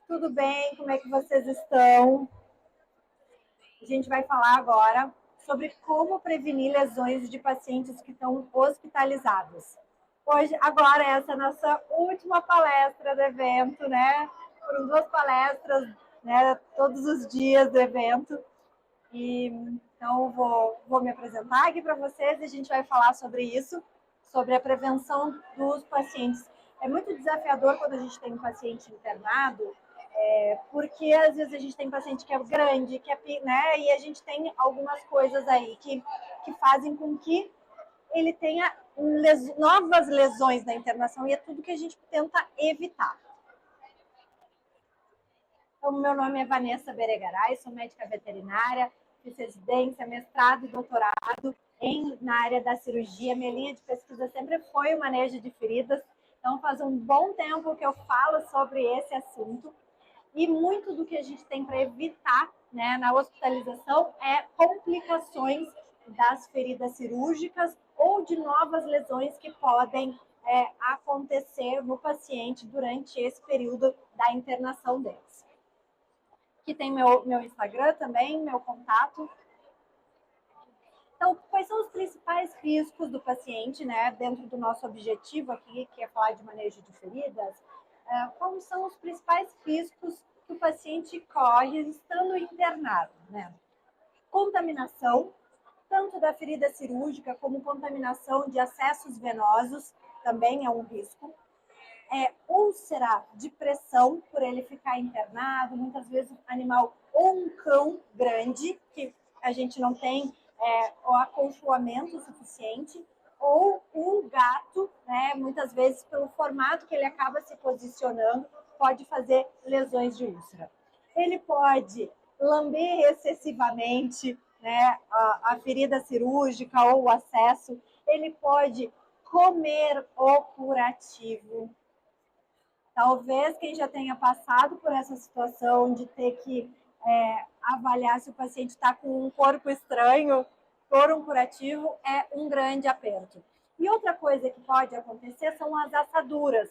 Tudo bem? Como é que vocês estão? A gente vai falar agora sobre como prevenir lesões de pacientes que estão hospitalizados. Agora, essa é a nossa última palestra do evento, né? Foram duas palestras, né? Todos os dias do evento. Então, vou me apresentar aqui para vocês e a gente vai falar sobre isso, sobre a prevenção dos pacientes. É muito desafiador quando a gente tem um paciente internado, porque às vezes a gente tem paciente que é grande, né, e a gente tem algumas coisas aí que fazem com que ele tenha novas lesões na internação, e é tudo que a gente tenta evitar. Então, meu nome é Vanessa Beregaray, sou médica veterinária, fiz residência, mestrado e doutorado na área da cirurgia. Minha linha de pesquisa sempre foi o manejo de feridas, então faz um bom tempo que eu falo sobre esse assunto. E muito do que a gente tem para evitar, né, na hospitalização é complicações das feridas cirúrgicas ou de novas lesões que podem acontecer no paciente durante esse período da internação deles. Aqui tem meu Instagram também, meu contato. Então, quais são os principais riscos do paciente, né, dentro do nosso objetivo aqui, que é falar de manejo de feridas? Quais são os principais riscos que o paciente corre estando internado, né? Contaminação, tanto da ferida cirúrgica como contaminação de acessos venosos, também é um risco. Úlcera de pressão, por ele ficar internado, muitas vezes um animal ou um cão grande, que a gente não tem o acolchoamento suficiente, ou um gato, né, muitas vezes pelo formato que ele acaba se posicionando, pode fazer lesões de úlcera. Ele pode lamber excessivamente, né, a ferida cirúrgica ou o acesso, ele pode comer o curativo. Talvez quem já tenha passado por essa situação de ter que avaliar se o paciente está com um corpo estranho por um curativo é um grande aperto. E outra coisa que pode acontecer são as assaduras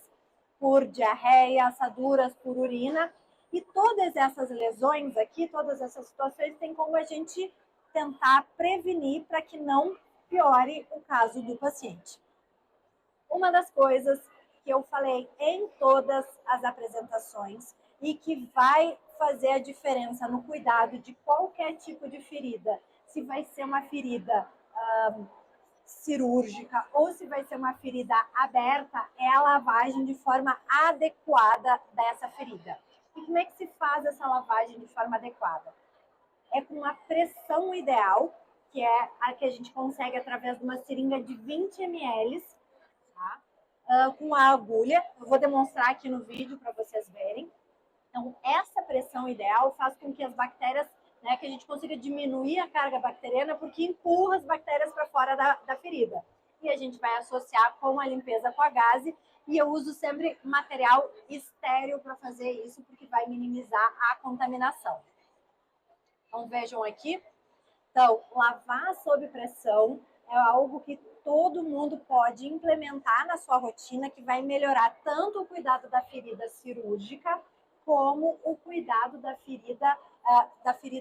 por diarreia, assaduras por urina, e todas essas lesões aqui, todas essas situações, tem como a gente tentar prevenir para que não piore o caso do paciente. Uma das coisas que eu falei em todas as apresentações e que vai fazer a diferença no cuidado de qualquer tipo de ferida, se vai ser uma ferida cirúrgica ou se vai ser uma ferida aberta, é a lavagem de forma adequada dessa ferida. E como é que se faz essa lavagem de forma adequada? É com uma pressão ideal, que é a que a gente consegue através de uma seringa de 20 ml, tá? Com a agulha. Eu vou demonstrar aqui no vídeo para vocês verem. Então, essa pressão ideal faz com que as bactérias, né, que a gente consiga diminuir a carga bacteriana, porque empurra as bactérias para fora da ferida. E a gente vai associar com a limpeza com a gaze, e eu uso sempre material estéril para fazer isso, porque vai minimizar a contaminação. Então, vejam aqui. Então, lavar sob pressão é algo que todo mundo pode implementar na sua rotina, que vai melhorar tanto o cuidado da ferida cirúrgica, como o cuidado da ferida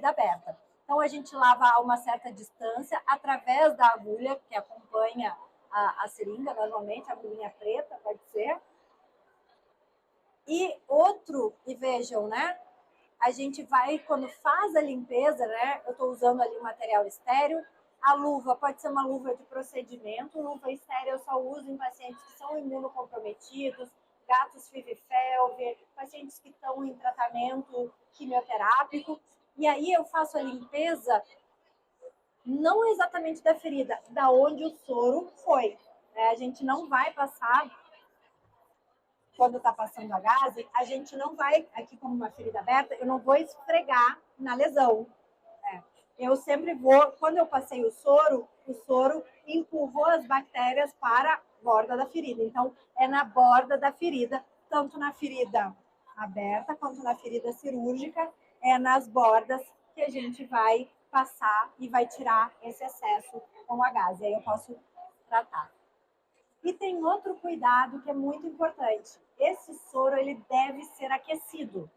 aberta. Então, a gente lava a uma certa distância, através da agulha que acompanha a seringa, normalmente, a agulhinha preta, pode ser. E vejam, né? A gente vai, quando faz a limpeza, né? Eu estou usando ali o material estéreo. A luva pode ser uma luva de procedimento. Luva estéreo eu só uso em pacientes que são imunocomprometidos, gatos FIV-FeLV, pacientes que estão em tratamento quimioterápico. E aí eu faço a limpeza, não exatamente da ferida, da onde o soro foi. A gente não vai passar, quando está passando a gaze, a gente não vai, aqui como uma ferida aberta, eu não vou esfregar na lesão. Eu sempre vou, quando eu passei o soro empurrou as bactérias para a borda da ferida. Então, é na borda da ferida, tanto na ferida aberta quanto na ferida cirúrgica, é nas bordas que a gente vai passar e vai tirar esse excesso com a gaze. Aí eu posso tratar. E tem outro cuidado que é muito importante. Esse soro ele deve ser aquecido.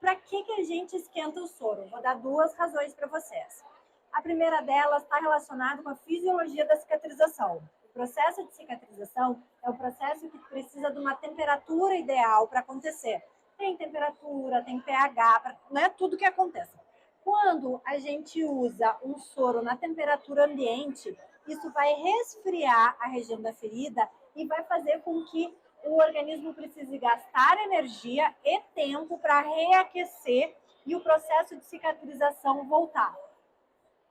Para que a gente esquenta o soro? Vou dar duas razões para vocês. A primeira delas está relacionada com a fisiologia da cicatrização. O processo de cicatrização é um processo que precisa de uma temperatura ideal para acontecer. Tem temperatura, tem pH, não é tudo que acontece. Quando a gente usa um soro na temperatura ambiente, isso vai resfriar a região da ferida e vai fazer com que o organismo precise gastar energia e tempo para reaquecer e o processo de cicatrização voltar.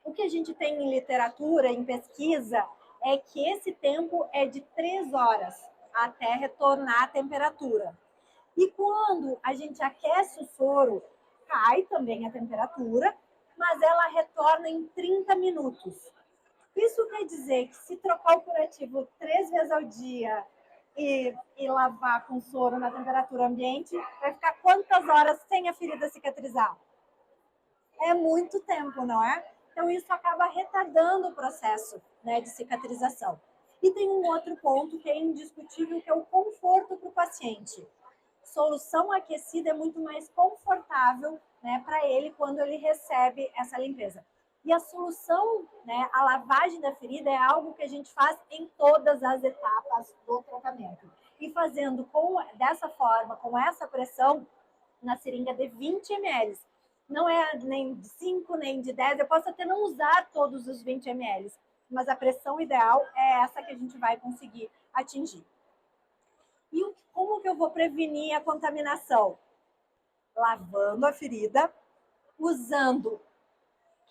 O que a gente tem em literatura, em pesquisa, é que esse tempo é de 3 horas até retornar à temperatura. E quando a gente aquece o soro, cai também a temperatura, mas ela retorna em 30 minutos. Isso quer dizer que se trocar o curativo 3 vezes ao dia e lavar com soro na temperatura ambiente, vai ficar quantas horas sem a ferida cicatrizar? É muito tempo, não é? Então, isso acaba retardando o processo, né, de cicatrização. E tem um outro ponto que é indiscutível, que é o conforto para o paciente. Solução aquecida é muito mais confortável, né, para ele quando ele recebe essa limpeza. E a solução, né, a lavagem da ferida é algo que a gente faz em todas as etapas do tratamento. E fazendo dessa forma, com essa pressão, na seringa de 20 ml. Não é nem de 5, nem de 10. Eu posso até não usar todos os 20 ml, mas a pressão ideal é essa que a gente vai conseguir atingir. E como que eu vou prevenir a contaminação? Lavando a ferida, usando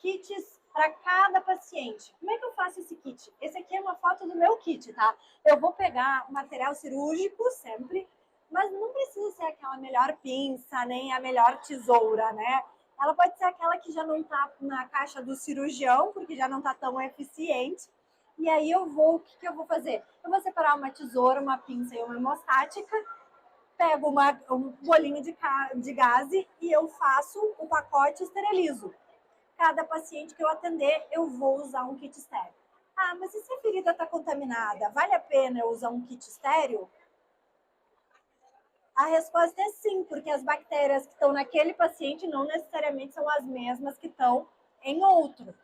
kits para cada paciente. Como é que eu faço esse kit? Esse aqui é uma foto do meu kit, tá? Eu vou pegar o material cirúrgico sempre, mas não precisa ser aquela melhor pinça, nem a melhor tesoura, né? Ela pode ser aquela que já não tá na caixa do cirurgião, porque já não tá tão eficiente. E aí o que eu vou fazer? Eu vou separar uma tesoura, uma pinça e uma hemostática, pego um bolinho de gaze e eu faço o pacote e esterilizo. Cada paciente que eu atender, eu vou usar um kit estéreo. Ah, mas e se a ferida está contaminada? Vale a pena eu usar um kit estéreo? A resposta é sim, porque as bactérias que estão naquele paciente não necessariamente são as mesmas que estão em outro.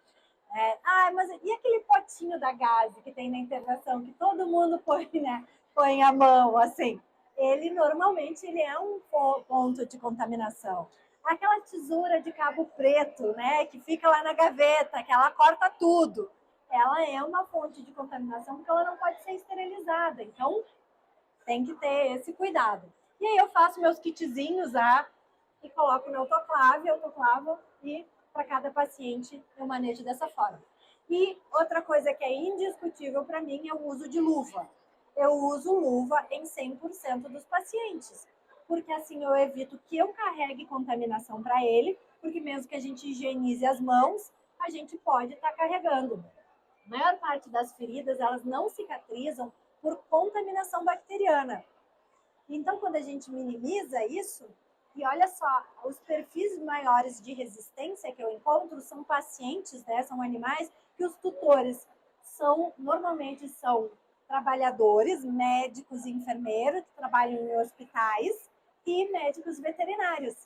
Mas e aquele potinho da gaze que tem na internação, que todo mundo põe, né, põe a mão, assim? Ele normalmente ele é um ponto de contaminação. Aquela tesoura de cabo preto, né, que fica lá na gaveta, que ela corta tudo, ela é uma fonte de contaminação porque ela não pode ser esterilizada. Então, tem que ter esse cuidado. E aí eu faço meus kitzinhos e coloco no autoclave e para cada paciente eu manejo dessa forma. E outra coisa que é indiscutível para mim é o uso de luva. Eu uso luva em 100% dos pacientes, porque assim eu evito que eu carregue contaminação para ele, porque mesmo que a gente higienize as mãos, a gente pode estar carregando. A maior parte das feridas, elas não cicatrizam por contaminação bacteriana. Então, quando a gente minimiza isso, e olha só, os perfis maiores de resistência que eu encontro são pacientes, né, são animais que os tutores normalmente são trabalhadores, médicos e enfermeiros que trabalham em hospitais e médicos veterinários,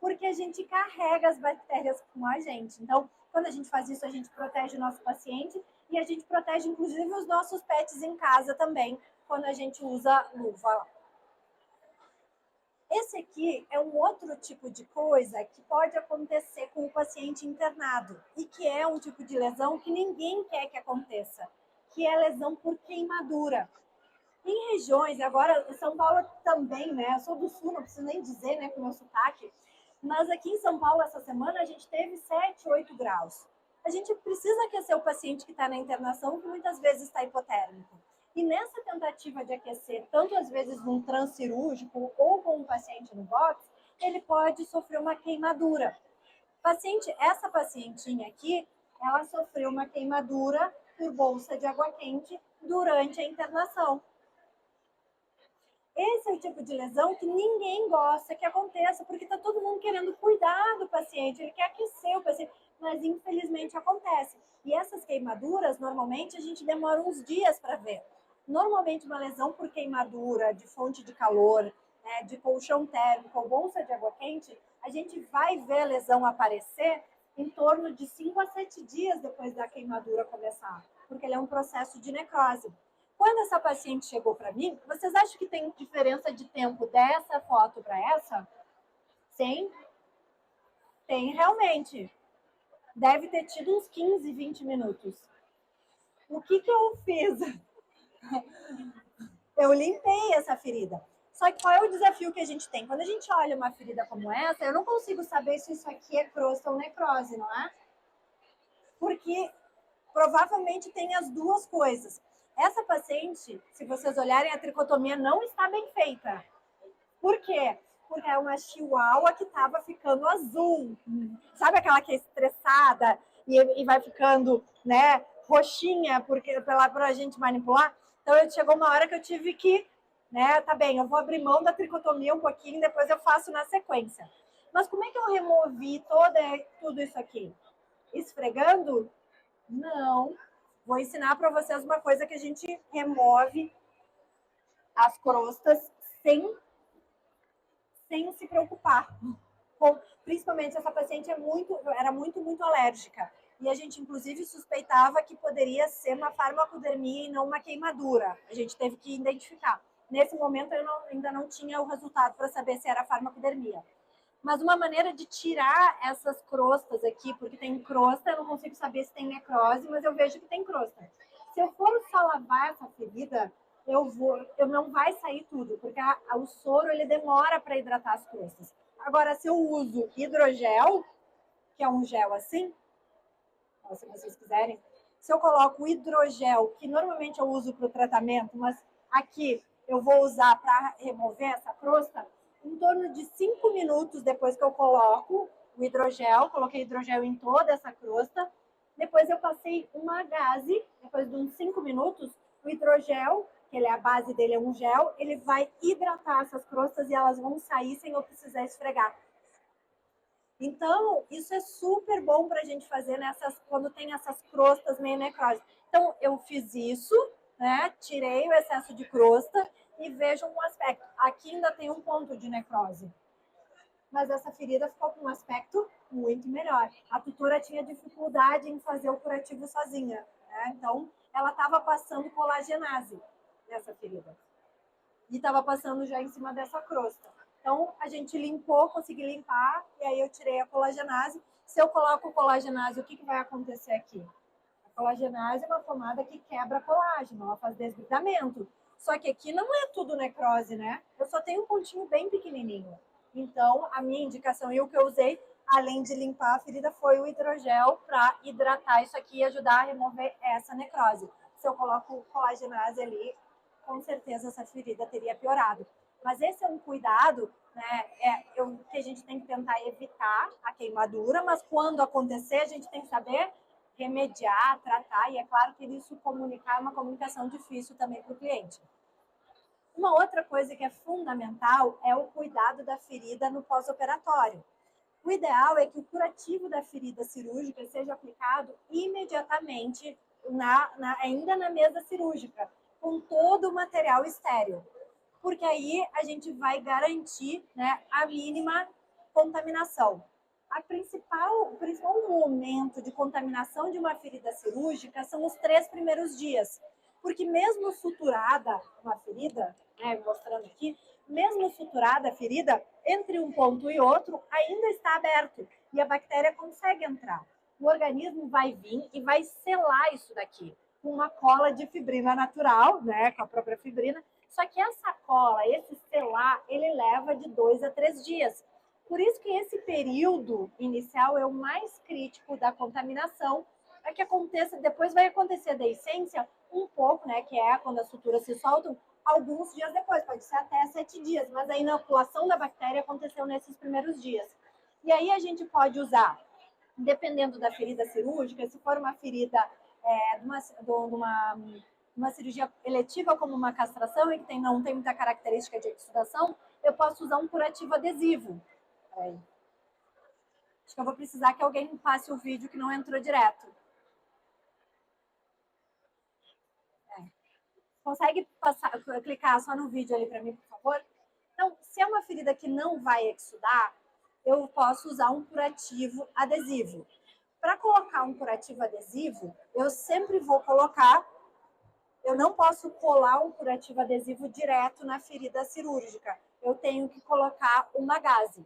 porque a gente carrega as bactérias com a gente. Então, quando a gente faz isso, a gente protege o nosso paciente e a gente protege, inclusive, os nossos pets em casa também, quando a gente usa luva. Esse aqui é um outro tipo de coisa que pode acontecer com o paciente internado e que é um tipo de lesão que ninguém quer que aconteça, que é lesão por queimadura. Em regiões, agora São Paulo também, né? Eu sou do Sul, não preciso nem dizer, né, com o meu sotaque, mas aqui em São Paulo, essa semana, a gente teve 7, 8 graus. A gente precisa aquecer o paciente que está na internação, que muitas vezes está hipotérmico. E nessa tentativa de aquecer, tanto às vezes num transcirúrgico ou com um paciente no box, ele pode sofrer uma queimadura. Essa pacientinha aqui, ela sofreu uma queimadura por bolsa de água quente durante a internação. Esse é o tipo de lesão que ninguém gosta que aconteça, porque está todo mundo querendo cuidar do paciente, ele quer aquecer o paciente, mas infelizmente acontece. E essas queimaduras, normalmente, a gente demora uns dias para ver. Normalmente, uma lesão por queimadura de fonte de calor, né, de colchão térmico ou bolsa de água quente, a gente vai ver a lesão aparecer em torno de 5 a 7 dias depois da queimadura começar, porque ele é um processo de necrose. Quando essa paciente chegou para mim, vocês acham que tem diferença de tempo dessa foto para essa? Sim, tem realmente. Deve ter tido uns 15, 20 minutos. O que eu fiz? Eu limpei essa ferida. Só que qual é o desafio que a gente tem? Quando a gente olha uma ferida como essa, eu não consigo saber se isso aqui é crosta ou necrose, não é? Porque provavelmente tem as duas coisas. Essa paciente, se vocês olharem, a tricotomia não está bem feita. Por quê? Porque é uma chihuahua que estava ficando azul. Sabe aquela que é estressada e vai ficando, né, roxinha para a gente manipular? Então, chegou uma hora que eu tive que, né, tá bem, eu vou abrir mão da tricotomia um pouquinho, depois eu faço na sequência. Mas como é que eu removi tudo isso aqui? Esfregando? Não. Vou ensinar para vocês uma coisa que a gente remove as crostas sem se preocupar. Principalmente essa paciente era muito alérgica. E a gente, inclusive, suspeitava que poderia ser uma farmacodermia e não uma queimadura. A gente teve que identificar. Nesse momento, ainda não tinha o resultado para saber se era farmacodermia. Mas uma maneira de tirar essas crostas aqui, porque tem crosta, eu não consigo saber se tem necrose, mas eu vejo que tem crosta. Se eu for só lavar essa ferida, eu não vai sair tudo, porque o soro ele demora para hidratar as crostas. Agora, se eu uso hidrogel, que é um gel assim, se vocês quiserem, se eu coloco hidrogel, que normalmente eu uso para o tratamento, mas aqui eu vou usar para remover essa crosta, em torno de 5 minutos depois que eu coloco o hidrogel, coloquei hidrogel em toda essa crosta, depois eu passei uma gaze, depois de uns 5 minutos, o hidrogel, que a base dele é um gel, ele vai hidratar essas crostas e elas vão sair sem eu precisar esfregar. Então, isso é super bom para a gente fazer quando tem essas crostas meio necrosas. Então, eu fiz isso, né? Tirei o excesso de crosta e vejo um aspecto. Aqui ainda tem um ponto de necrose. Mas essa ferida ficou com um aspecto muito melhor. A tutora tinha dificuldade em fazer o curativo sozinha, né? Então, ela estava passando colagenase nessa ferida. E estava passando já em cima dessa crosta. Então, a gente limpou, consegui limpar, e aí eu tirei a colagenase. Se eu coloco colagenase, o que vai acontecer aqui? A colagenase é uma pomada que quebra colágeno, ela faz desbridamento. Só que aqui não é tudo necrose, né? Eu só tenho um pontinho bem pequenininho. Então, a minha indicação e o que eu usei, além de limpar a ferida, foi o hidrogel para hidratar isso aqui e ajudar a remover essa necrose. Se eu coloco colagenase ali, com certeza essa ferida teria piorado. Mas esse é um cuidado, né, que a gente tem que tentar evitar a queimadura, mas quando acontecer, a gente tem que saber remediar, tratar, e é claro que isso comunicar é uma comunicação difícil também para o cliente. Uma outra coisa que é fundamental é o cuidado da ferida no pós-operatório. O ideal é que o curativo da ferida cirúrgica seja aplicado imediatamente, ainda na mesa cirúrgica, com todo o material estéreo, porque aí a gente vai garantir, né, a mínima contaminação. O principal momento de contaminação de uma ferida cirúrgica são os 3 primeiros dias, porque mesmo suturada uma ferida, né, mostrando aqui, mesmo suturada a ferida, entre um ponto e outro, ainda está aberto e a bactéria consegue entrar. O organismo vai vir e vai selar isso daqui com uma cola de fibrina natural, né, com a própria fibrina. Só que essa cola, esse selar, ele leva de 2 a 3 dias. Por isso que esse período inicial é o mais crítico da contaminação, para que aconteça, depois vai acontecer a deiscência um pouco, né, que é quando as suturas se soltam, alguns dias depois, pode ser até 7 dias, mas a inoculação da bactéria aconteceu nesses primeiros dias. E aí a gente pode usar, dependendo da ferida cirúrgica, se for uma ferida de uma cirurgia eletiva como uma castração e que não tem muita característica de exudação, eu posso usar um curativo adesivo. Acho que eu vou precisar que alguém passe o vídeo que não entrou direto. Consegue clicar só no vídeo ali para mim, por favor? Então, se é uma ferida que não vai exudar, eu posso usar um curativo adesivo. Para colocar um curativo adesivo, eu sempre vou colocar, eu não posso colar um curativo adesivo direto na ferida cirúrgica. Eu tenho que colocar uma gaze.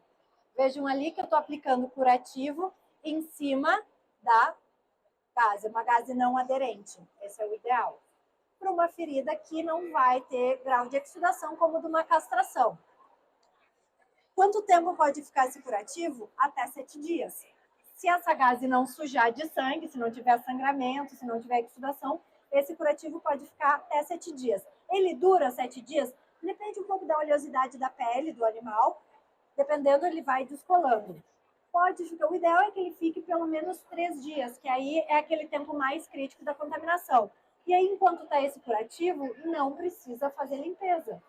Vejam ali que eu estou aplicando o curativo em cima da gaze, uma gaze não aderente. Esse é o ideal. Para uma ferida que não vai ter grau de exudação, como de uma castração. Quanto tempo pode ficar esse curativo? Até 7 dias. Se essa gaze não sujar de sangue, se não tiver sangramento, se não tiver exudação, esse curativo pode ficar até 7 dias. Ele dura 7 dias? Depende um pouco da oleosidade da pele do animal. Dependendo, ele vai descolando. Pode ficar, o ideal é que ele fique pelo menos 3 dias, que aí é aquele tempo mais crítico da contaminação. E aí, enquanto está esse curativo, não precisa fazer limpeza.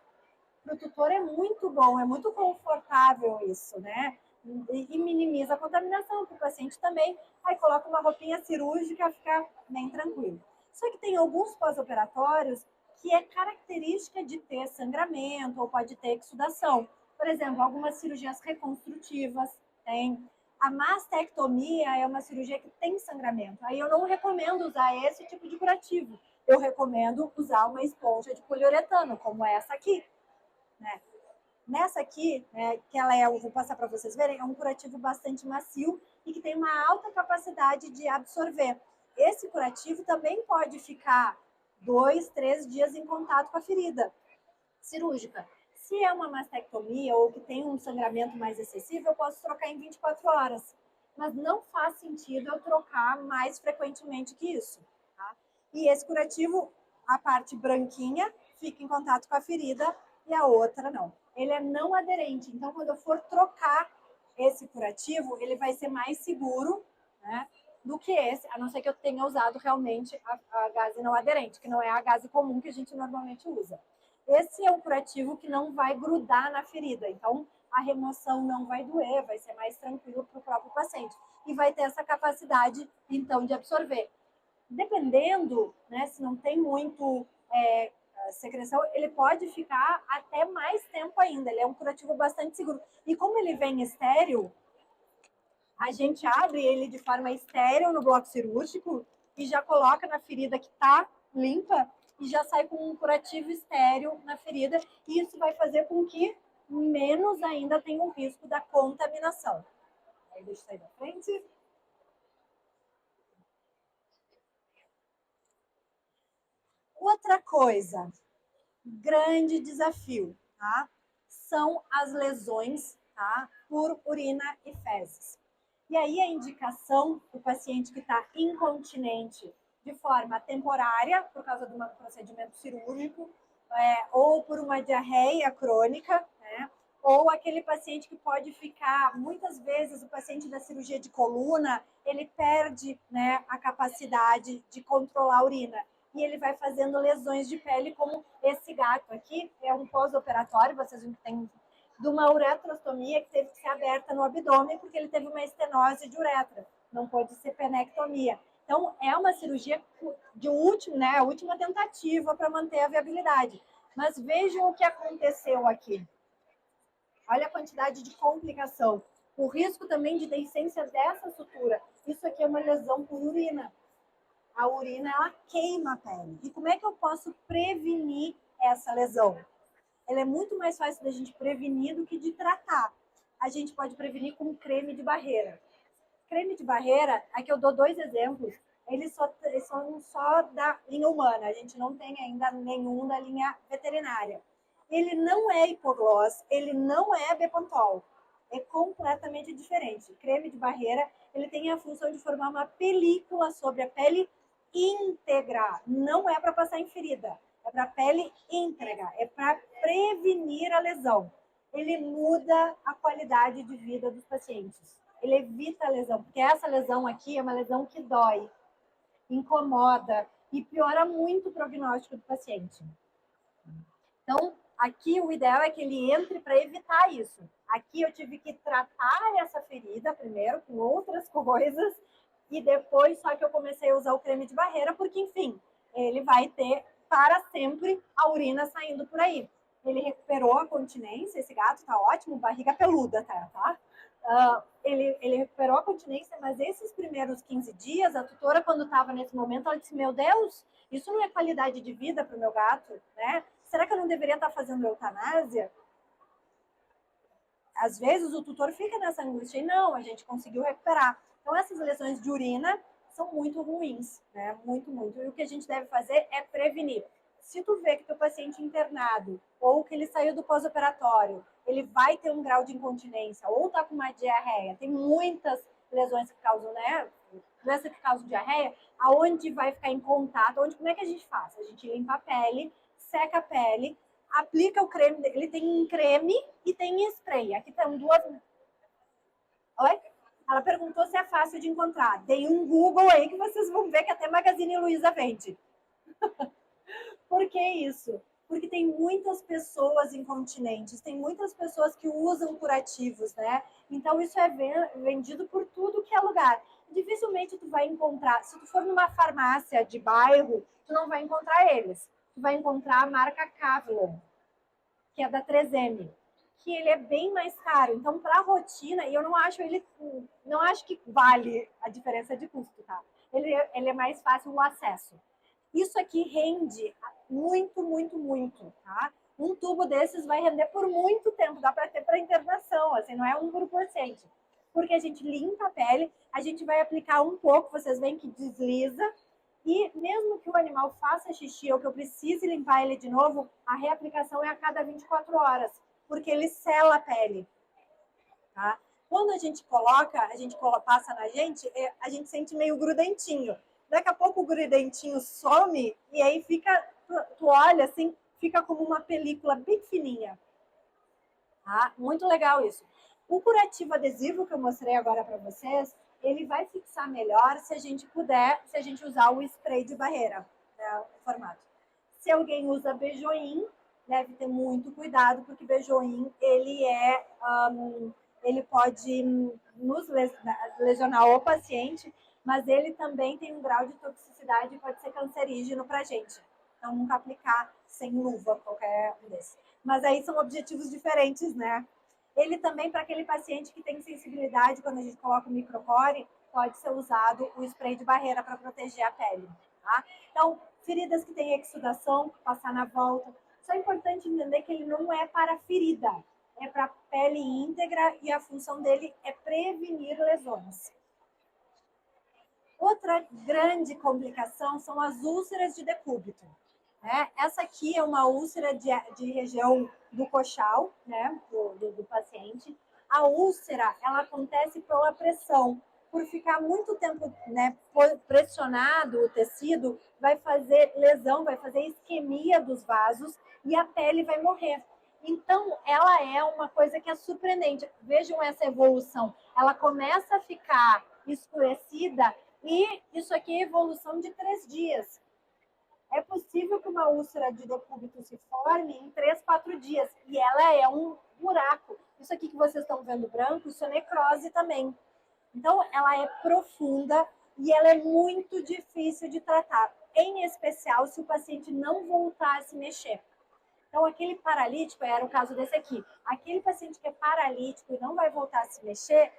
Para o tutor é muito bom, é muito confortável isso, né? E minimiza a contaminação para o paciente também. Aí coloca uma roupinha cirúrgica, fica bem tranquilo. Só que tem alguns pós-operatórios que é característica de ter sangramento ou pode ter exudação. Por exemplo, algumas cirurgias reconstrutivas tem. A mastectomia é uma cirurgia que tem sangramento. Aí eu não recomendo usar esse tipo de curativo. Eu recomendo usar uma esponja de poliuretano, como essa aqui. Né? Nessa aqui, né, que ela é, eu vou passar para vocês verem, é um curativo bastante macio e que tem uma alta capacidade de absorver. Esse curativo também pode ficar 2, 3 dias em contato com a ferida cirúrgica. Se é uma mastectomia ou que tem um sangramento mais excessivo, eu posso trocar em 24 horas. Mas não faz sentido eu trocar mais frequentemente que isso. Tá? E esse curativo, a parte branquinha, fica em contato com a ferida e a outra não. Ele é não aderente, então quando eu for trocar esse curativo, ele vai ser mais seguro, né, do que esse, a não ser que eu tenha usado realmente a gaze não aderente, que não é a gaze comum que a gente normalmente usa. Esse é um curativo que não vai grudar na ferida, então a remoção não vai doer, vai ser mais tranquilo para o próprio paciente e vai ter essa capacidade, então, de absorver. Dependendo, né, se não tem muito secreção, ele pode ficar até mais tempo ainda. Ele é um curativo bastante seguro. E como ele vem estéril, a gente abre ele de forma estéril no bloco cirúrgico e já coloca na ferida que está limpa e já sai com um curativo estéril na ferida. E isso vai fazer com que menos ainda tenha um risco da contaminação. Aí deixa eu sair da frente. Outra coisa, grande desafio, tá? São as lesões, tá? Por urina e fezes. E aí a indicação do paciente que está incontinente de forma temporária, por causa de um procedimento cirúrgico, ou por uma diarreia crônica, né? Ou aquele paciente que pode ficar, muitas vezes o paciente da cirurgia de coluna, ele perde, né, a capacidade de controlar a urina e ele vai fazendo lesões de pele, como esse gato aqui, é um pós-operatório, vocês viram que tem de uma uretrostomia que teve que ser aberta no abdômen porque ele teve uma estenose de uretra, não pode ser penectomia. Então, é uma cirurgia de último, né, a última tentativa para manter a viabilidade. Mas vejam o que aconteceu aqui. Olha a quantidade de complicação. O risco também de deiscência dessa sutura. Isso aqui é uma lesão por urina. A urina, ela queima a pele. E como é que eu posso prevenir essa lesão? Ela é muito mais fácil da gente prevenir do que de tratar. A gente pode prevenir com creme de barreira. Creme de barreira, aqui eu dou 2 exemplos, eles são só da linha humana, a gente não tem ainda nenhum da linha veterinária. Ele não é hipoglós, ele não é Bepantol, é completamente diferente. Creme de barreira, ele tem a função de formar uma película sobre a pele íntegra, não é para passar em ferida, é para pele íntegra, é para prevenir a lesão. Ele muda a qualidade de vida dos pacientes. Ele evita a lesão, porque essa lesão aqui é uma lesão que dói, incomoda e piora muito o prognóstico do paciente. Então, aqui o ideal é que ele entre para evitar isso. Aqui eu tive que tratar essa ferida primeiro com outras coisas e depois só que eu comecei a usar o creme de barreira, porque, enfim, ele vai ter para sempre a urina saindo por aí. ele recuperou a continência, esse gato tá ótimo, barriga peluda até, tá? Ele recuperou a continência, mas esses primeiros 15 dias, a tutora, quando estava nesse momento, ela disse, meu Deus, isso não é qualidade de vida para o meu gato, né? Será que eu não deveria estar fazendo eutanásia? Às vezes o tutor fica nessa angústia e não, a gente conseguiu recuperar. Então essas lesões de urina são muito ruins, né? Muito, muito. E o que a gente deve fazer é prevenir. Se tu vê que teu paciente internado ou que ele saiu do pós-operatório, ele vai ter um grau de incontinência ou tá com uma diarreia, tem muitas lesões que causam, né? Doença que causa diarreia, aonde vai ficar em contato, como é que a gente faz? A gente limpa a pele, seca a pele, aplica o creme, ele tem creme e tem spray. Aqui estão duas. Oi? Ela perguntou se é fácil de encontrar. Tem um Google aí que vocês vão ver que até Magazine Luiza vende. Por que isso? Porque tem muitas pessoas incontinentes, tem muitas pessoas que usam curativos, né? Então isso é vendido por tudo que é lugar. Dificilmente tu vai encontrar, se tu for numa farmácia de bairro, tu não vai encontrar eles. Tu vai encontrar a marca Cavlon, que é da 3M, que ele é bem mais caro. Então, para a rotina, e eu não acho que vale a diferença de custo, tá? Ele é mais fácil o acesso. Isso aqui rende muito, muito, muito, tá? Um tubo desses vai render por muito tempo, dá para ter para internação, assim, não é um por paciente. Porque a gente limpa a pele, a gente vai aplicar um pouco, vocês veem que desliza, e mesmo que o animal faça xixi ou que eu precise limpar ele de novo, a reaplicação é a cada 24 horas, porque ele sela a pele. Tá? Quando a gente passa na gente, a gente sente meio grudentinho. Daqui a pouco o grudentinho some e aí fica, tu olha assim, fica como uma película bem fininha. Tá? Muito legal isso. O curativo adesivo que eu mostrei agora para vocês, ele vai fixar melhor se a gente usar o spray de barreira, né, o formato. Se alguém usa Bejoin, deve ter muito cuidado, porque Bejoin, ele pode nos lesionar o paciente, mas ele também tem um grau de toxicidade e pode ser cancerígeno para a gente. Então, nunca aplicar sem luva, qualquer um desses. Mas aí são objetivos diferentes, né? Ele também, para aquele paciente que tem sensibilidade, quando a gente coloca o microcore, pode ser usado o spray de barreira para proteger a pele, tá? Então, feridas que têm exudação, passar na volta. Só é importante entender que ele não é para ferida, é para pele íntegra e a função dele é prevenir lesões. Outra grande complicação são as úlceras de decúbito. Né? Essa aqui é uma úlcera de região do coxal, né, do paciente. A úlcera, ela acontece pela pressão. Por ficar muito tempo, né, pressionado o tecido, vai fazer lesão, vai fazer isquemia dos vasos e a pele vai morrer. Então, ela é uma coisa que é surpreendente. Vejam essa evolução. Ela começa a ficar escurecida e isso aqui é evolução de 3 dias. É possível que uma úlcera de decúbito se forme em 3, 4 dias. E ela é um buraco. Isso aqui que vocês estão vendo branco, isso é necrose também. Então, ela é profunda e ela é muito difícil de tratar. Em especial se o paciente não voltar a se mexer. Então, aquele paralítico, era o caso desse aqui. Aquele paciente que é paralítico e não vai voltar a se mexer,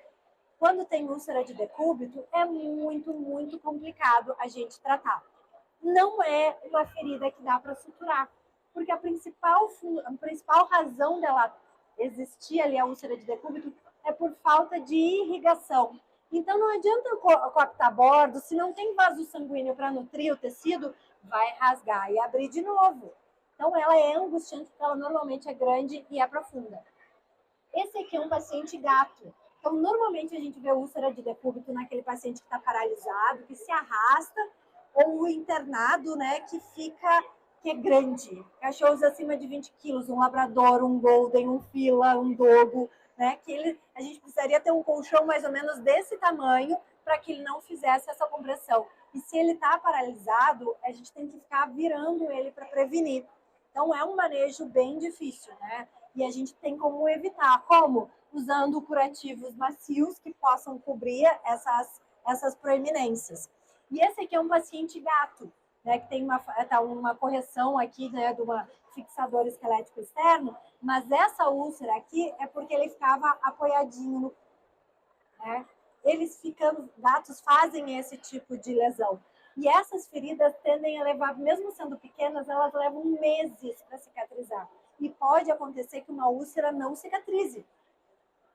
quando tem úlcera de decúbito, é muito, muito complicado a gente tratar. Não é uma ferida que dá para suturar, porque a principal razão dela existir ali, a úlcera de decúbito, é por falta de irrigação. Então não adianta coaptar bordo, se não tem vaso sanguíneo para nutrir o tecido, vai rasgar e abrir de novo. Então ela é angustiante porque ela normalmente é grande e é profunda. Esse aqui é um paciente gato. Então, normalmente a gente vê úlcera de decúbito naquele paciente que está paralisado, que se arrasta, ou o internado, né, que é grande. Cachorros acima de 20 quilos, um labrador, um golden, um fila, um dogo, né, a gente precisaria ter um colchão mais ou menos desse tamanho para que ele não fizesse essa compressão. E se ele está paralisado, a gente tem que ficar virando ele para prevenir. Então, é um manejo bem difícil, né? E a gente tem como evitar. Como? Usando curativos macios que possam cobrir essas proeminências. E esse aqui é um paciente gato, né, que tem uma correção aqui, né, de uma fixador esquelético externo, mas essa úlcera aqui é porque ele ficava apoiadinho no, né? Eles ficam, gatos fazem esse tipo de lesão. E essas feridas tendem a levar, mesmo sendo pequenas, elas levam meses para cicatrizar. E pode acontecer que uma úlcera não cicatrize,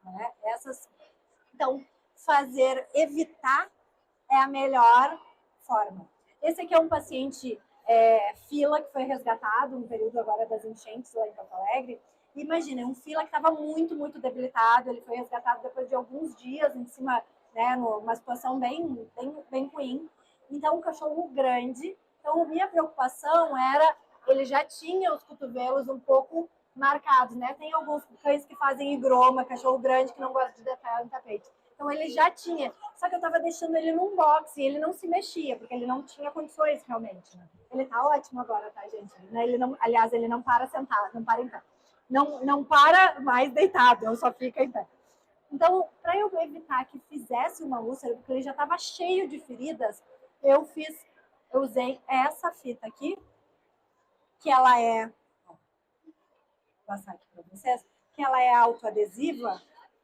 né? Então, evitar é a melhor forma. Esse aqui é um paciente fila que foi resgatado no período agora das enchentes lá em Porto Alegre. Imagina, um fila que estava muito, muito debilitado. Ele foi resgatado depois de alguns dias em cima, né, numa situação bem ruim. Então, um cachorro grande. Então, minha preocupação era, ele já tinha os cotovelos um pouco marcados, né? Tem alguns cães que fazem higroma, cachorro grande que não gosta de deitar no tapete. Então ele já tinha, só que eu estava deixando ele num box e ele não se mexia, porque ele não tinha condições realmente. Né? Ele tá ótimo agora, tá, gente? Ele não, aliás, ele não para sentado, não para em pé. Não para mais deitado, ele só fica em pé. Então, para eu evitar que fizesse uma úlcera, porque ele já estava cheio de feridas, eu usei essa fita aqui, que ela vou passar aqui para vocês, que ela é autoadesiva,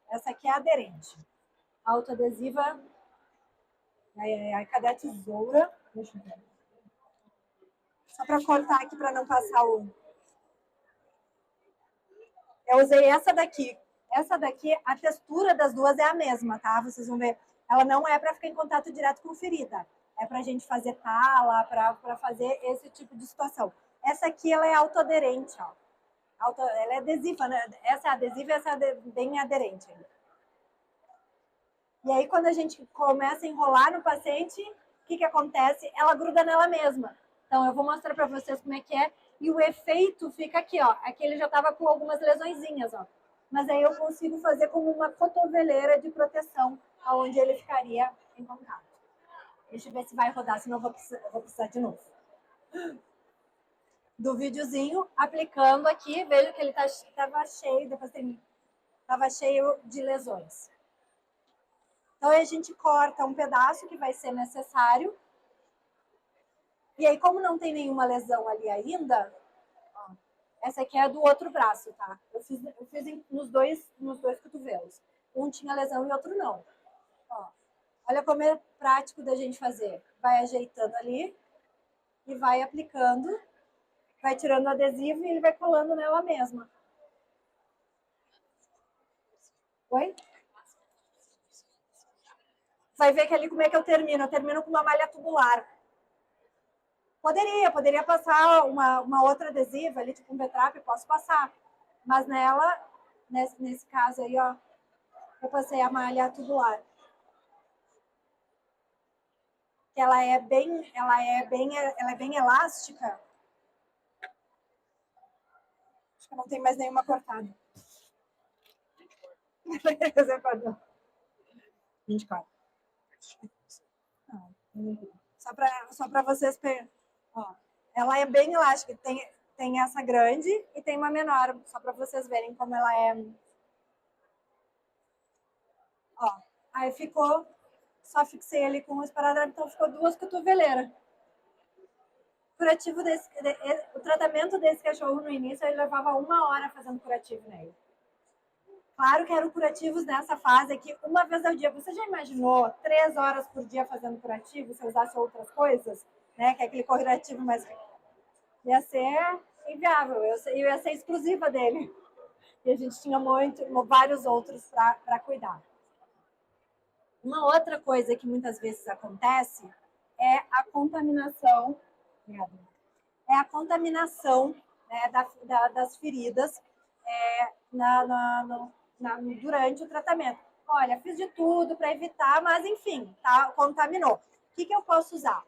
essa aqui é aderente. Autoadesiva, cadê a tesoura? Deixa eu ver. Só para cortar aqui para não passar o... Eu usei essa daqui. Essa daqui, a textura das duas é a mesma, tá? Vocês vão ver. Ela não é para ficar em contato direto com ferida. É para a gente fazer tala, para fazer esse tipo de situação. Essa aqui, ela é autoaderente, ó. Ela é adesiva, né? Essa é adesiva e essa é bem aderente. E aí, quando a gente começa a enrolar no paciente, o que acontece? Ela gruda nela mesma. Então, eu vou mostrar para vocês como é que é. E o efeito fica aqui, ó. Aqui ele já estava com algumas lesõezinhas, ó. Mas aí eu consigo fazer como uma cotoveleira de proteção, onde ele ficaria em contato. Deixa eu ver se vai rodar, senão eu vou precisar de novo. Do videozinho, aplicando aqui, vejo que ele estava cheio, depois estava cheio de lesões. Então, a gente corta um pedaço que vai ser necessário. E aí, como não tem nenhuma lesão ali ainda, ó, essa aqui é do outro braço, tá? Eu fiz nos dois cotovelos. Um tinha lesão e outro não. Ó, olha como é prático da gente fazer. Vai ajeitando ali e vai aplicando, vai tirando o adesivo e ele vai colando nela mesma. Oi? Vai ver que ali como é que eu termino. Eu termino com uma malha tubular. Poderia passar uma outra adesiva ali, tipo um betrap, posso passar. Mas nela, nesse caso aí, ó, eu passei a malha tubular. Que ela é bem elástica. Acho que não tem mais nenhuma cortada. 24. Só para vocês verem. Ela é bem elástica. Tem essa grande e tem uma menor, só para vocês verem como ela é. Ó, aí ficou, só fixei ali com o esparadrapo, então ficou duas cotoveleiras. O tratamento desse cachorro no início, ele levava 1 hora fazendo curativo nele. Claro que eram curativos nessa fase aqui, uma vez ao dia. Você já imaginou 3 horas por dia fazendo curativo, se eu usasse outras coisas? Né? Que é aquele curativo mais... Ia ser inviável, eu ia ser exclusiva dele. E a gente tinha vários outros para cuidar. Uma outra coisa que muitas vezes acontece é a contaminação. É a contaminação, né, das feridas durante o tratamento. Olha, fiz de tudo para evitar, mas enfim, tá, contaminou. O que eu posso usar?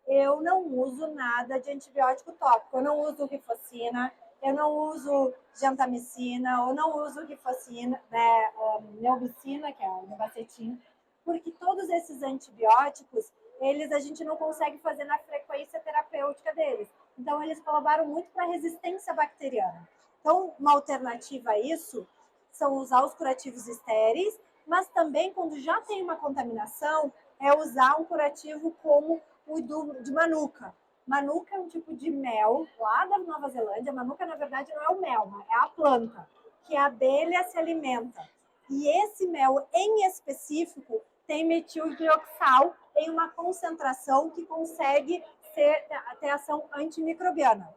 Eu não uso nada de antibiótico tópico. Eu não uso rifocina, eu não uso gentamicina, eu não uso rifocina, né, neubicina, que é a nebacetina, porque todos esses antibióticos, a gente não consegue fazer na frequência terapêutica deles. Então, eles colaboram muito para a resistência bacteriana. Então, uma alternativa a isso são usar os curativos estéreis, mas também, quando já tem uma contaminação, é usar um curativo como o de manuka. Manuka é um tipo de mel lá da Nova Zelândia. Manuka, na verdade, não é o mel, é a planta que a abelha se alimenta. E esse mel, em específico, tem metilglioxal em uma concentração que consegue ter ação antimicrobiana.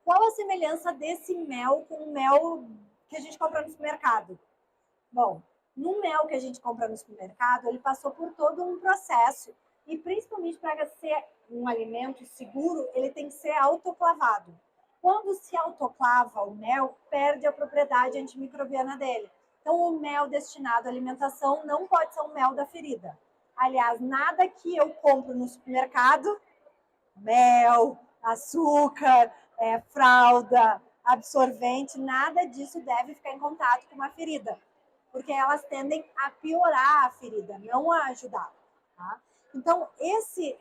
Qual a semelhança desse mel com o mel que a gente compra no supermercado? Bom, no mel que a gente compra no supermercado, ele passou por todo um processo. E principalmente para ser um alimento seguro, ele tem que ser autoclavado. Quando se autoclava o mel, perde a propriedade antimicrobiana dele. Então, o mel destinado à alimentação não pode ser um mel da ferida. Aliás, nada que eu compro no supermercado, mel, açúcar, fralda, absorvente, nada disso deve ficar em contato com uma ferida, porque elas tendem a piorar a ferida, não a ajudar. Tá? Então, esse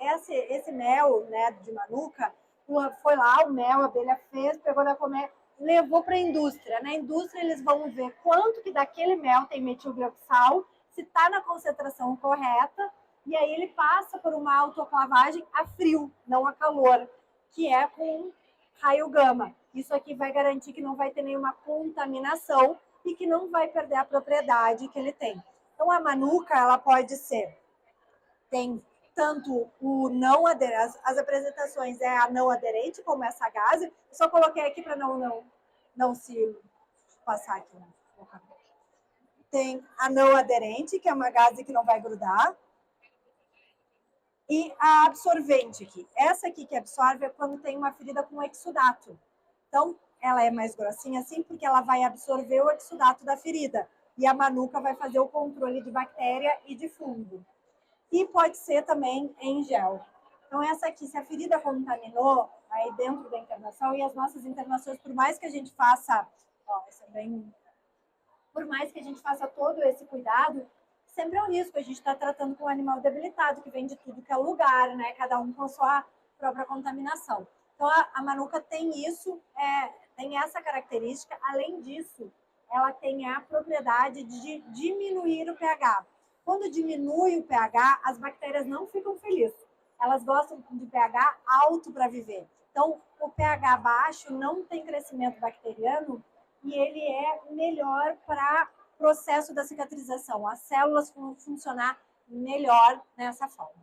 mel, né, de Manuka, foi lá, o mel, a abelha fez, pegou da colmeia, levou para a indústria. Na indústria, eles vão ver quanto que daquele mel tem metilglioxal, se está na concentração correta, e aí ele passa por uma autoclavagem a frio, não a calor, que é com raio gama. Isso aqui vai garantir que não vai ter nenhuma contaminação e que não vai perder a propriedade que ele tem. Então, a Manuka, ela pode ser, tem tanto o não aderente, as apresentações é a não aderente, como essa gase. Eu só coloquei aqui para não se passar aqui. Tem a não aderente, que é uma gase que não vai grudar. E a absorvente aqui. Essa aqui que absorve é quando tem uma ferida com exudato. Então, ela é mais grossinha assim, porque ela vai absorver o exudato da ferida. E a Manuka vai fazer o controle de bactéria e de fungo. E pode ser também em gel. Então, essa aqui, se a ferida contaminou aí dentro da internação, e as nossas internações, por mais que a gente faça, ó, essa é bem, por mais que a gente faça todo esse cuidado, sempre é um risco. A gente está tratando com um animal debilitado, que vem de tudo que é lugar, né? Cada um com a sua própria contaminação. Então, a Manuka tem isso, tem essa característica. Além disso, ela tem a propriedade de diminuir o pH. Quando diminui o pH, as bactérias não ficam felizes. Elas gostam de pH alto para viver. Então, o pH baixo não tem crescimento bacteriano e ele é melhor para o processo da cicatrização. As células vão funcionar melhor nessa forma.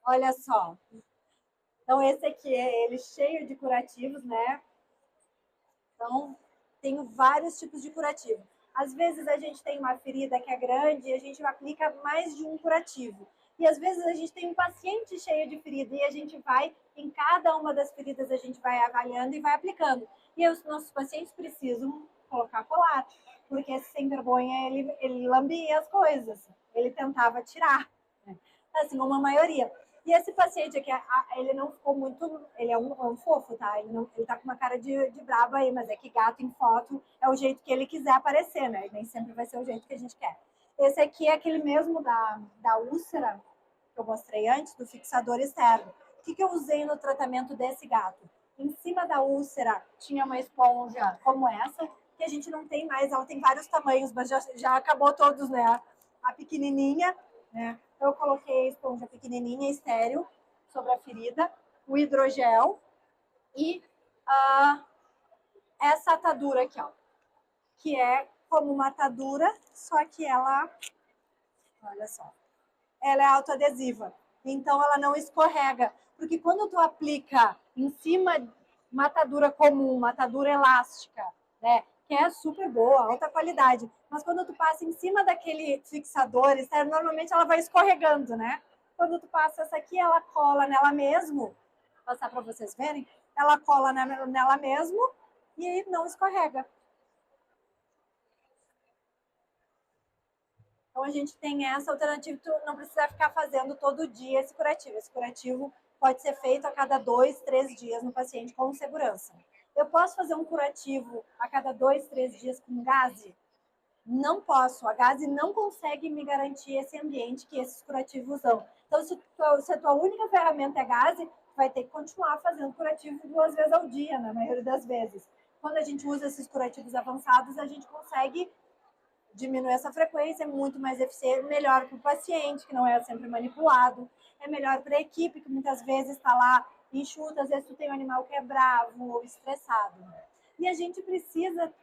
Olha só. Então, esse aqui é ele cheio de curativos, né? Então, tenho vários tipos de curativo. Às vezes a gente tem uma ferida que é grande e a gente aplica mais de um curativo. E às vezes a gente tem um paciente cheio de ferida e a gente vai, em cada uma das feridas, a gente vai avaliando e vai aplicando. E os nossos pacientes precisam colocar colar, porque esse sem vergonha, ele lambia as coisas, ele tentava tirar, né? Assim como a maioria. E esse paciente aqui, ele não ficou muito. Ele é um fofo, tá? Ele tá com uma cara de brabo aí, mas é que gato em foto é o jeito que ele quiser aparecer, né? Nem sempre vai ser o jeito que a gente quer. Esse aqui é aquele mesmo da úlcera que eu mostrei antes, do fixador externo. O que eu usei no tratamento desse gato? Em cima da úlcera tinha uma esponja como essa, que a gente não tem mais, ela tem vários tamanhos, mas já acabou todos, né? A pequenininha, né? Eu coloquei a esponja pequenininha, estéreo, sobre a ferida, o hidrogel e essa atadura aqui, ó, que é como uma atadura, só que ela, olha só, ela é autoadesiva, então ela não escorrega, porque quando tu aplica em cima uma atadura comum, uma atadura elástica, né, que é super boa, alta qualidade, mas quando tu passa em cima daquele fixador, normalmente ela vai escorregando, né? Quando tu passa essa aqui, ela cola nela mesmo, vou passar para vocês verem, ela cola nela mesmo e não escorrega. Então, a gente tem essa alternativa, tu não precisa ficar fazendo todo dia esse curativo. Esse curativo pode ser feito a cada 2, 3 dias no paciente com segurança. Eu posso fazer um curativo a cada 2, 3 dias com gase? Não posso. A gase não consegue me garantir esse ambiente que esses curativos dão. Então, se a tua única ferramenta é gase, vai ter que continuar fazendo curativo 2 vezes ao dia, na maioria das vezes. Quando a gente usa esses curativos avançados, a gente consegue diminui essa frequência, é muito mais eficiente, melhor para o paciente, que não é sempre manipulado, é melhor para a equipe, que muitas vezes está lá enxuta, às vezes tu tem um animal que é bravo ou estressado. E a gente precisa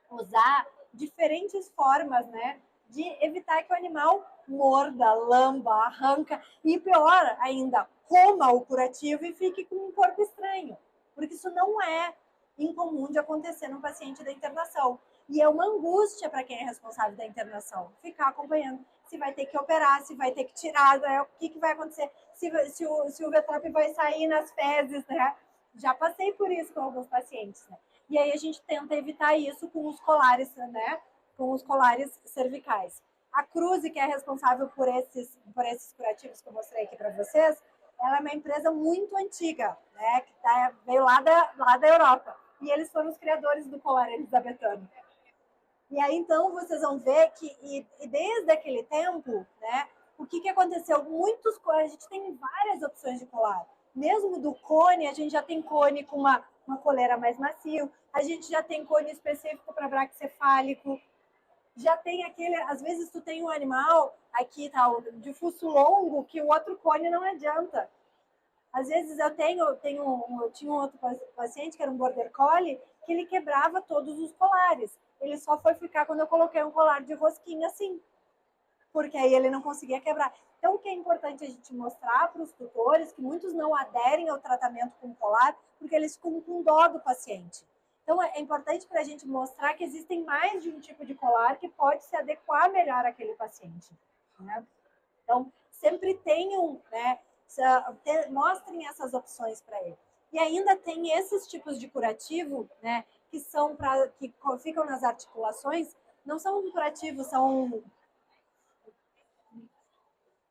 usar diferentes formas, né, de evitar que o animal morda, lamba, arranca e, pior ainda, coma o curativo e fique com um corpo estranho, porque isso não é incomum de acontecer no paciente da internação. E é uma angústia para quem é responsável da internação, ficar acompanhando se vai ter que operar, se vai ter que tirar, né, o que vai acontecer, se o Vetrap vai sair nas fezes, né? Já passei por isso com alguns pacientes, né? E aí a gente tenta evitar isso com os colares, né? Com os colares cervicais. A Cruze, que é responsável por esses curativos que eu mostrei aqui para vocês, ela é uma empresa muito antiga, né? Que veio lá da Europa. E eles foram os criadores do colar elisabetano. E aí, então, vocês vão ver que, e desde aquele tempo, né? O que aconteceu? A gente tem várias opções de colar. Mesmo do cone, a gente já tem cone com uma coleira mais macio, a gente já tem cone específico para braquicefálico, já tem aquele, às vezes tu tem um animal aqui tal de fuço longo que o outro cone não adianta. Às vezes eu tinha um outro paciente que era um border collie que ele quebrava todos os colares. Ele só foi ficar quando eu coloquei um colar de rosquinha assim, porque aí ele não conseguia quebrar. Então, o que é importante a gente mostrar para os tutores, que muitos não aderem ao tratamento com colar, porque eles ficam com dó do paciente. Então, é importante para a gente mostrar que existem mais de um tipo de colar que pode se adequar melhor àquele paciente, né? Então, sempre tenham, né, mostrem essas opções para ele. E ainda tem esses tipos de curativo, né, que ficam nas articulações, não são curativos, são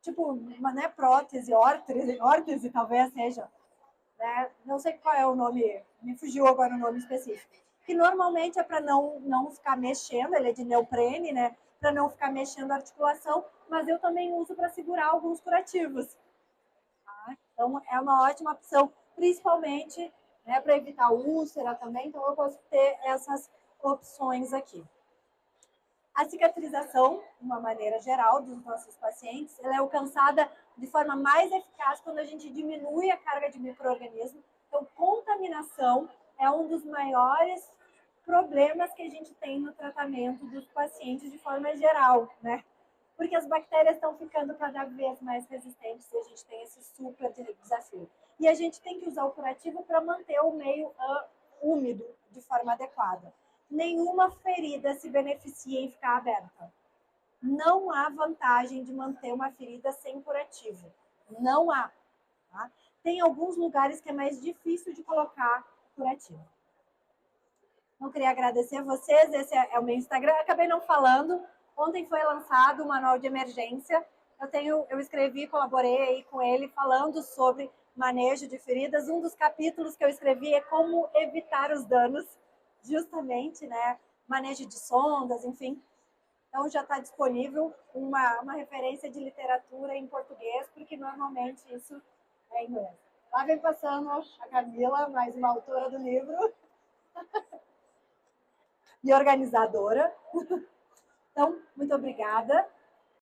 tipo uma, né, prótese, órtese talvez seja, né? Não sei qual é o nome, me fugiu agora o nome específico. Que normalmente é para não ficar mexendo, ele é de neoprene, né? Para não ficar mexendo a articulação, mas eu também uso para segurar alguns curativos. Tá? Então é uma ótima opção, principalmente, né, para evitar úlcera também. Então eu posso ter essas opções aqui. A cicatrização, de uma maneira geral, dos nossos pacientes, ela é alcançada de forma mais eficaz quando a gente diminui a carga de micro-organismos. Então, contaminação é um dos maiores problemas que a gente tem no tratamento dos pacientes de forma geral, né? Porque as bactérias estão ficando cada vez mais resistentes e a gente tem esse super desafio. E a gente tem que usar o curativo para manter o meio úmido de forma adequada. Nenhuma ferida se beneficia em ficar aberta. Não há vantagem de manter uma ferida sem curativo. Não há. Tá? Tem alguns lugares que é mais difícil de colocar curativo. Então, queria agradecer a vocês. Esse é o meu Instagram. Acabei não falando. Ontem foi lançado o manual de emergência. Eu escrevi, colaborei aí com ele falando sobre manejo de feridas. Um dos capítulos que eu escrevi é como evitar os danos, justamente, né? Manejo de sondas, enfim. Então já está disponível uma referência de literatura em português, porque normalmente isso é em inglês. Lá vem passando a Camila, mais uma autora do livro e organizadora. Então, muito obrigada.